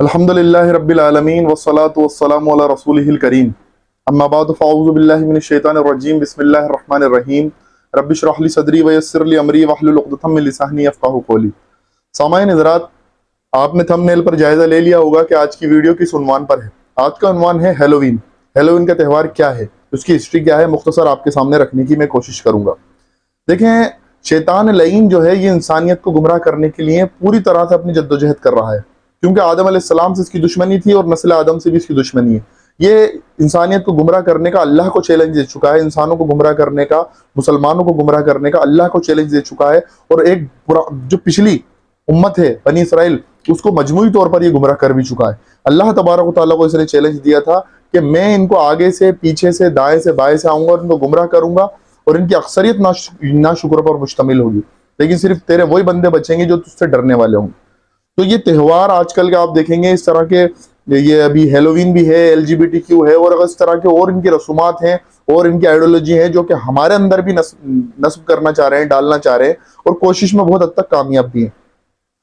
अल्हम्दुलिल्लाहि रब्बिल आलमीन वस्सलातु वस्सलामु अला रसूलिहिल करीम अम्मा बाद फ़अऊज़ु बिल्लाहि मिनश शैतानिर रजीम बिस्मिल्लाहिर रहमानिर रहीम रब्बि इश्रह ली सदरी व यस्सिर ली अमरी वहलुल उक़दतम मिन लिसानी यफ़क़हू क़ौली। सामाईन हज़रात, आपने थंबनेल पर जायज़ा ले लिया होगा कि आज की वीडियो किस उन्वान पर है। आज का उन्वान है हैलोवीन। हैलोवीन का त्यौहार क्या है, उसकी हिस्ट्री क्या है, मुख्तसर आपके सामने रखने की मैं कोशिश करूंगा। देखें, शैतान लईन जो है ये इंसानियत को गुमराह करने के लिए पूरी तरह से अपनी जद्दोजहद कर रहा है, क्योंकि आदम अलैहिस्सलाम से इसकी दुश्मनी थी और नस्ल आदम से भी इसकी दुश्मनी है। ये इंसानियत को गुमराह करने का अल्लाह को चैलेंज दे चुका है, इंसानों को गुमराह करने का, मुसलमानों को गुमराह करने का अल्लाह को चैलेंज दे चुका है। और एक जो पिछली उम्मत है बनी इसराइल, उसको मजमूई तौर पर ये गुमराह कर भी चुका है। अल्लाह तबारक व तआला को इसने चैलेंज दिया था कि मैं इनको आगे से, पीछे से, दाएं से, बाएं से आऊंगा और इनको गुमराह करूंगा और इनकी अक्सरियत ना शुक्र पर मुश्तमिल होगी, लेकिन सिर्फ तेरे वही बंदे बचेंगे जो तुझसे डरने वाले होंगे। तो ये त्यौहार आजकल के आप देखेंगे इस तरह के, ये अभी हैलोवीन भी है, LGBTQ है और इस तरह के और इनकी रसूमात हैं और इनकी आइडियोलॉजी है जो कि हमारे अंदर भी नस्ब करना चाह रहे हैं, डालना चाह रहे हैं और कोशिश में बहुत हद तक कामयाब भी हैं।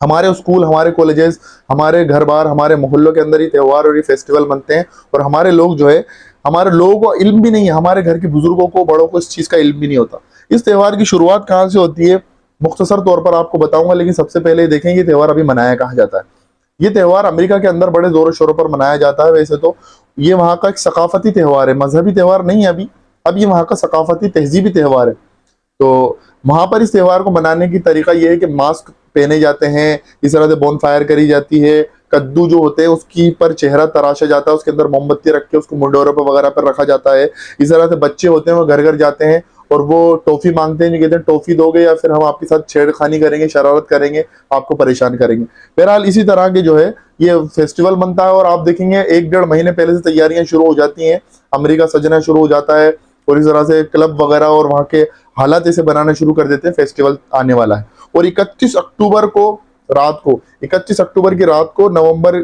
हमारे स्कूल, हमारे कॉलेजेस, हमारे घर बार, हमारे मोहल्लों के अंदर ही त्यौहार और ये फेस्टिवल बनते हैं और हमारे लोग जो है, हमारे लोगों को इल्म भी नहीं है, हमारे घर के बुजुर्गों को, बड़ों को इस चीज़ का इल्म भी नहीं होता। इस त्यौहार की शुरुआत कहाँ से होती है मुख्तसर तौर पर आपको बताऊंगा, लेकिन सबसे पहले देखें ये त्यौहार अभी मनाया कहाँ जाता है। ये त्यौहार अमेरिका के अंदर बड़े जोरों शोरों पर मनाया जाता है। वैसे तो ये वहाँ का एक सकाफती त्यौहार है, मजहबी त्यौहार नहीं है अब ये वहाँ का सकाफती तहजीबी त्यौहार है। तो वहां पर इस त्यौहार को मनाने की तरीका यह है कि मास्क पहने जाते हैं, इस तरह से बोन फायर करी जाती है, कद्दू जो होते हैं उसकी पर चेहरा तराशा जाता है, उसके अंदर मोमबत्ती रख के उसको मुंडोरों पर वगैरह पर रखा जाता है। इस तरह से बच्चे होते हैं वो घर घर जाते हैं और वो टॉफी मांगते हैं, जो कहते हैं टॉफी दोगे या फिर हम आपके साथ छेड़खानी करेंगे, शरारत करेंगे, आपको परेशान करेंगे। बहरहाल इसी तरह के जो है ये फेस्टिवल बनता है और आप देखेंगे 1-1.5 महीने पहले से तैयारियां शुरू हो जाती हैं, अमेरिका सजना शुरू हो जाता है और इस तरह से क्लब वगैरह और वहाँ के हालात ऐसे बनाना शुरू कर देते हैं, फेस्टिवल आने वाला है। और 31 अक्टूबर को रात को, 31 अक्टूबर की रात को नवंबर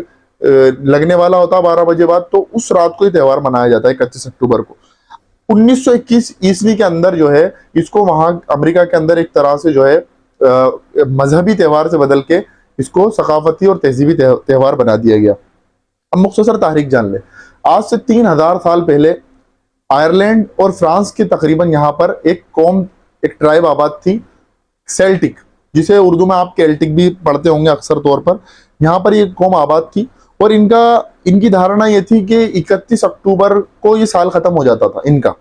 लगने वाला होता है 12 बजे बाद, तो उस रात को ये त्यौहार मनाया जाता है 31 अक्टूबर को। 1921 ईस्वी के अंदर जो है इसको वहां अमेरिका के अंदर एक तरह से जो है मजहबी त्यौहार से बदल के इसको सकाफती और तहजीबी त्यौहार बना दिया गया। अब मुख्तसर तारीख जान ले। आज से 3000 साल पहले आयरलैंड और फ्रांस के तकरीबन यहाँ पर एक कौम, एक ट्राइब आबाद थी, सेल्टिक, जिसे उर्दू में आप केल्टिक भी पढ़ते होंगे अक्सर तौर पर। यहाँ पर ये कौम आबाद थी और इनकी धारणा ये थी कि 31 अक्टूबर को ये साल खत्म हो जाता था इनका।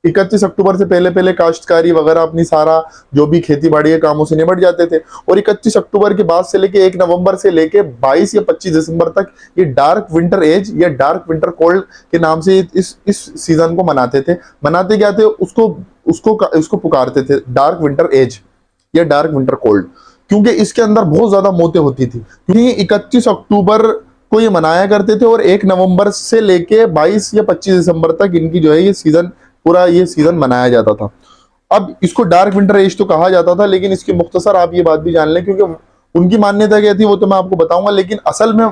31 अक्टूबर से पहले पहले काश्तकारी वगैरह अपनी सारा जो भी खेती बाड़ी के कामों से निपट जाते थे और 31 अक्टूबर के बाद से लेके 1 नवंबर से लेके 22 या 25 दिसंबर तक ये डार्क विंटर एज या डार्क विंटर कोल्ड के नाम से इस सीजन को मनाते थे। मनाते क्या थे, उसको पुकारते थे डार्क विंटर एज या डार्क विंटर कोल्ड, क्योंकि इसके अंदर बहुत ज्यादा मौतें होती थी। क्योंकि 31 अक्टूबर को ये मनाया करते थे और 1 नवंबर से लेके 22 या 25 दिसंबर तक इनकी जो है ये सीजन मनाया जाता था। अब इसको डार्क विंटर एज तो कहा जाता था, लेकिन इसकी मुख्तसर आप ये बात भी जान लें, क्योंकि उनकी मान्यता क्या थी वो तो मैं आपको बताऊंगा, लेकिन असल में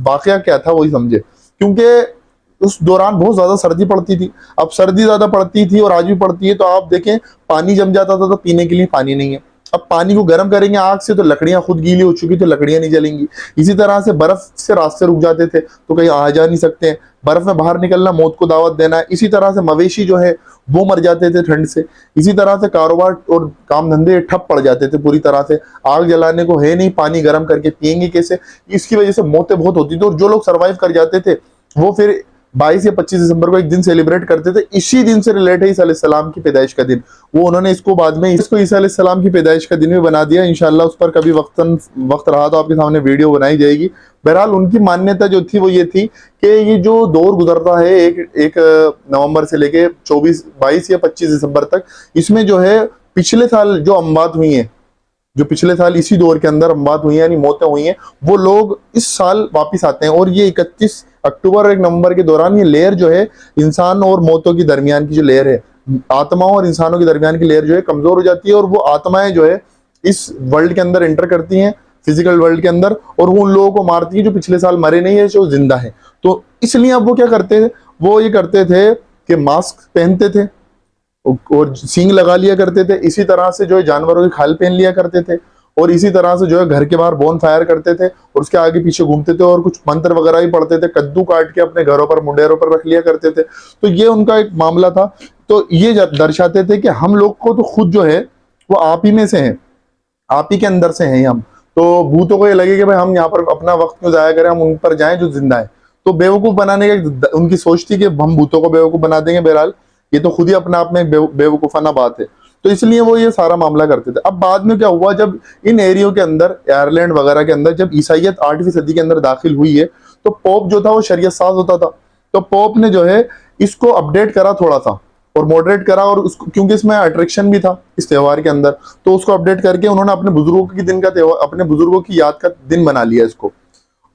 वाकया क्या था वही समझे। क्योंकि उस दौरान बहुत ज्यादा सर्दी पड़ती थी। अब सर्दी ज्यादा पड़ती थी और आज भी पड़ती है, तो आप देखें पानी जम जाता था तो पीने के लिए पानी नहीं है। अब पानी को गर्म करेंगे आग से तो लकड़ियां खुद गीली हो चुकी, तो लकड़ियां नहीं जलेंगी। इसी तरह से बर्फ से रास्ते रुक जाते थे तो कहीं आ जा नहीं सकते हैं, बर्फ में बाहर निकलना मौत को दावत देना है। इसी तरह से मवेशी जो है वो मर जाते थे ठंड से। इसी तरह से कारोबार और काम धंधे ठप पड़ जाते थे पूरी तरह से। आग जलाने को है नहीं, पानी गर्म करके पियेंगे कैसे, इसकी वजह से मौतें बहुत होती थी। और जो लोग सर्वाइव कर जाते थे वो फिर 22 या 25 दिसंबर को एक दिन सेलिब्रेट करते थे। इसी दिन से रिलेट है ईसा अलैहिस्सलाम की पैदाइश का दिन। वो उन्होंने इसको बाद में ईसा अलैहिस्सलाम की पैदाइश का दिन भी बना दिया। इंशाल्लाह उस पर कभी वक्त रहा तो आपके सामने वीडियो बनाई जाएगी। बहरहाल उनकी मान्यता जो थी वो ये थी कि ये जो दौर गुजरता है एक नवंबर से लेके 22 या 25 दिसंबर तक, इसमें जो है पिछले साल जो अमवात हुई है, जो पिछले साल इसी दौर के अंदर अमवात हुई है यानी मौतें हुई हैं, वो लोग इस साल वापिस आते हैं। और ये 31 अक्टूबर और 1 नवंबर के दौरान ये लेयर जो है इंसान और मौतों की दरमियान की जो लेयर है, आत्माओं और इंसानों के दरमियान की लेयर जो है कमजोर हो जाती है और वो आत्माएं जो है इस वर्ल्ड के अंदर एंटर करती हैं, फिजिकल वर्ल्ड के अंदर, और वो उन लोगों को मारती है जो पिछले साल मरे नहीं है, जो जिंदा है। तो इसलिए अब वो क्या करते थे, वो ये करते थे कि मास्क पहनते थे और सींग लगा लिया करते थे। इसी तरह से जो है जानवरों की खाल पहन लिया करते थे और इसी तरह से जो है घर के बाहर बोन फायर करते थे और उसके आगे पीछे घूमते थे और कुछ मंत्र वगैरह भी पढ़ते थे, कद्दू काट के अपने घरों पर मुंडेरों पर रख लिया करते थे। तो ये उनका एक मामला था। तो ये दर्शाते थे कि हम लोग को तो खुद जो है वो आप ही में से है, आप ही के अंदर से हैं हम। तो भूतों को ये लगे कि भाई हम यहाँ पर अपना वक्त क्यों जाया करें, हम उन पर जाएं जो जिंदा है। तो बेवकूफ बनाने का उनकी सोच थी कि हम भूतों को बेवकूफ बना देंगे। बहरहाल ये तो खुद ही अपने आप में एक बेवकूफाना बात है। तो इसलिए वो ये सारा मामला करते थे। अब बाद में क्या हुआ, जब इन एरियो के अंदर, आयरलैंड वगैरह के अंदर, जब ईसाइयत 8वीं सदी के अंदर दाखिल हुई है, तो पोप जो था वो शरीयत साज होता था। तो पोप ने जो है इसको अपडेट करा थोड़ा सा और मॉडरेट करा, और उसको क्योंकि इसमें अट्रैक्शन भी था इस त्योहार के अंदर, तो उसको अपडेट करके उन्होंने अपने बुजुर्गों की दिन का त्योहार, अपने बुजुर्गों की याद का दिन बना लिया इसको,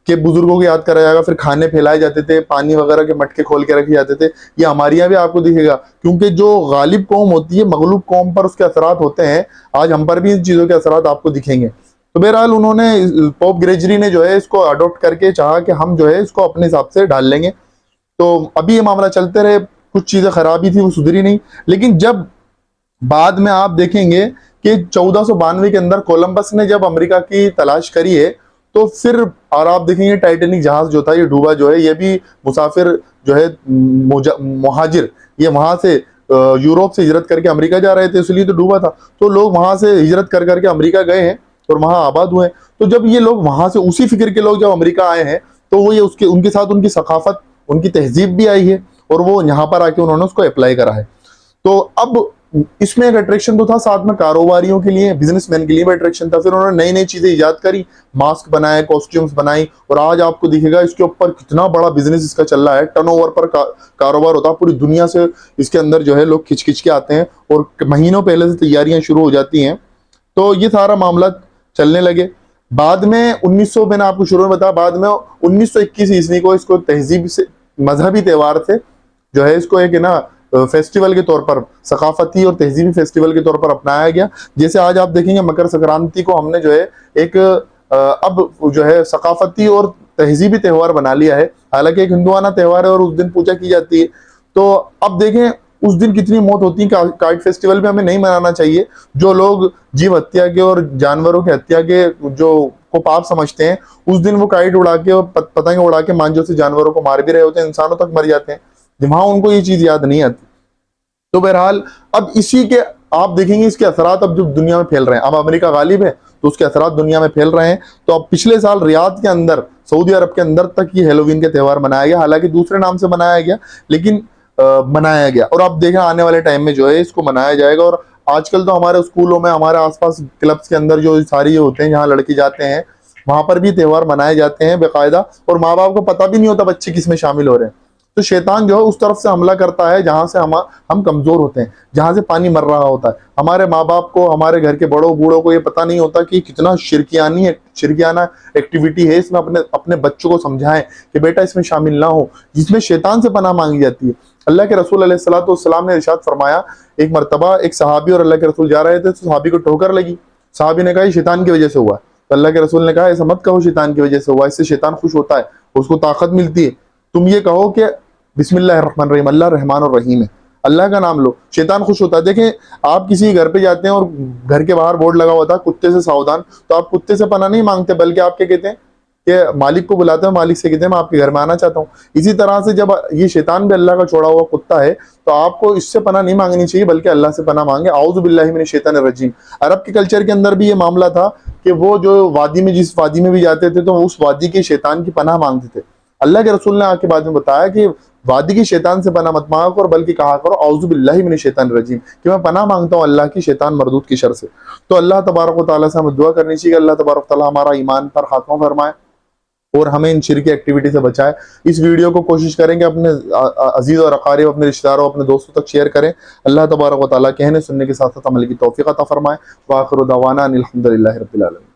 कि बुजुर्गों को याद करा जाएगा। फिर खाने फैलाए जाते थे, पानी वगैरह के मटके खोल के रखे जाते थे। ये हमारे यहाँ भी आपको दिखेगा, क्योंकि जो गालिब कौम होती है मगलूब कौम पर उसके असरात होते हैं। आज हम पर भी इन चीजों के असरात आपको दिखेंगे। तो बहरहाल उन्होंने, पोप ग्रेगरी ने जो है इसको अडॉप्ट करके चाहा कि हम जो है इसको अपने हिसाब से डाल लेंगे। तो अभी ये मामला चलते रहे, कुछ चीजें खराबी थी वो सुधरी नहीं। लेकिन जब बाद में आप देखेंगे कि 1492 के अंदर कोलंबस ने जब अमेरिका की तलाश करी है, तो फिर और आप देखेंगे टाइटैनिक जहाज जो था ये डूबा जो है, ये भी मुसाफिर जो है मुहाजिर, ये वहां से यूरोप से हिजरत करके अमेरिका जा रहे थे, इसलिए तो डूबा था। तो लोग वहां से हिजरत कर करके अमेरिका गए हैं और वहां आबाद हुए। तो जब ये लोग वहां से, उसी फिक्र के लोग जब अमेरिका आए हैं, तो वो ये उसके उनके साथ उनकी सकाफत, उनकी तहजीब भी आई है, और वो यहाँ पर आके उन्होंने उसको अप्लाई करा है। तो अब इसमें एक अट्रैक्शन तो था, साथ में कारोबारियों के लिए, बिजनेसमैन के लिए भी अट्रैक्शन था। फिर उन्होंने नई नई चीजें इजाद करी, मास्क बनाए, कॉस्ट्यूम्स बनाई, और आज आपको दिखेगा इसके ऊपर कितना बड़ा बिजनेस इसका चल रहा है। टर्नओवर पर कारोबार होता है, पूरी दुनिया से इसके अंदर जो है लोग खिंच खिंच के आते हैं, और महीनों पहले से तैयारियां शुरू हो जाती हैं। तो ये सारा मामला चलने लगे। बाद में 1900, मैंने आपको शुरू में बताया, बाद में 1921 ईस्वी को इसको तहजीब से, मजहबी त्योहार से जो है इसको एक ना फेस्टिवल के तौर पर, सकाफती और तहजीबी फेस्टिवल के तौर पर अपनाया गया। जैसे आज आप देखेंगे मकर संक्रांति को हमने जो है एक अब जो है सकाफती और तहजीबी त्योहार बना लिया है। हालांकि एक हिंदुआना त्योहार है और उस दिन पूजा की जाती है। तो अब देखें उस दिन कितनी मौत होती है। काइट फेस्टिवल में हमें नहीं मनाना चाहिए। जो लोग जीव हत्या के और जानवरों की हत्या के जो को पाप समझते हैं, उस दिन वो काइट उड़ा के और पतंग उड़ा के मांझों से जानवरों को मार भी रहे होते हैं, इंसानों तक मर जाते हैं, वहां उनको ये चीज याद नहीं आती। तो बहरहाल अब इसी के आप देखेंगे इसके असरात अब जो दुनिया में फैल रहे हैं। अब अमेरिका गालिब है तो उसके असरात दुनिया में फैल रहे हैं। तो अब पिछले साल रियाद के अंदर, सऊदी अरब के अंदर तक ये हेलोवीन के त्यौहार मनाया गया, हालांकि दूसरे नाम से मनाया गया, लेकिन मनाया गया। और आप देखें आने वाले टाइम में जो है इसको मनाया जाएगा। और आजकल तो हमारे स्कूलों में, हमारे आसपास क्लब्स के अंदर जो सारी होते हैं, जहाँ लड़के जाते हैं, वहां पर भी त्यौहार मनाए जाते हैं बेकायदा, और माँ बाप को पता भी नहीं होता बच्चे किसमें शामिल हो रहे हैं। तो शैतान जो है उस तरफ से हमला करता है जहां से हम कमजोर होते हैं, जहां से पानी मर रहा होता है। हमारे माँ बाप को, हमारे घर के बड़ों बूढ़ों को ये पता नहीं होता कि कितना शिरकियाना एक्टिविटी है इसमें। अपने बच्चों को समझाएं कि बेटा इसमें शामिल ना हो, जिसमें शैतान से पनाह मांगी जाती है। अल्लाह के रसूल अलैहिस्सलाम ने इरशाद फरमाया, एक मरतबा एक सहाबी और अल्लाह के रसूल जा रहे थे, तो सहाबी को ठोकर लगी। सहाबी ने कहा ये शैतान की वजह से हुआ। तो अल्लाह के रसूल ने कहा ऐसा मत कहो शैतान की वजह से हुआ, इससे शैतान खुश होता है, उसको ताकत मिलती है। तुम ये कहो कि बिस्मिल्लाहिर्रहमानिर्रहीम, अल्लाह रहमान और रहीम है, अल्लाह का नाम लो, शैतान खुश होता है। देखें आप किसी घर पे जाते हैं और घर के बाहर बोर्ड लगा हुआ था कुत्ते से सावधान, तो आप कुत्ते से पनाह नहीं मांगते, बल्कि आप क्या कहते हैं कि मालिक को बुलाते हैं, मालिक से कहते हैं मैं आपके घर में आना चाहता हूँ। इसी तरह से जब ये शैतान भी अल्लाह का छोड़ा हुआ कुत्ता है, तो आपको इससे पनाह नहीं मांगनी चाहिए, बल्कि अल्लाह से पनाह मांगे। आऊज़ु बिल्लाहि मिनश शैतानिर रजीम। अरब के कल्चर के अंदर भी ये मामला था कि वो जो वादी में, जिस वादी में भी जाते थे, तो उस वादी के शैतान की पनाह मांगते थे। अल्लाह के रसूल ने आके बाद में बताया कि वादी की शैतान से पनाह मत मांगा करो, बल्कि कहा करो औज़ु बिल्लाहि मिनश शैतानिर रजीम, कि मैं पनाह मांगता हूँ अल्लाह की शैतान मरदूद की शर से। तो अल्लाह तबारक व तआला से हमें दुआ करनी चाहिए कि अल्लाह तबारक व तआला हमारा ईमान पर खात्मा फरमाए और हमें इन शिरकी एक्टिविटी से बचाए। इस वीडियो को कोशिश करेंगे अपने अजीज और अकारिब, अपने रिश्तेदारों, अपने दोस्तों तक शेयर करें। अल्लाह तबारक व तआला कहने सुनने के साथ साथ अमल की तौफीक अता फरमाए। व आखिरु दवाना अनिल हम्दुलिल्लाहि रब्बिल आलमीन।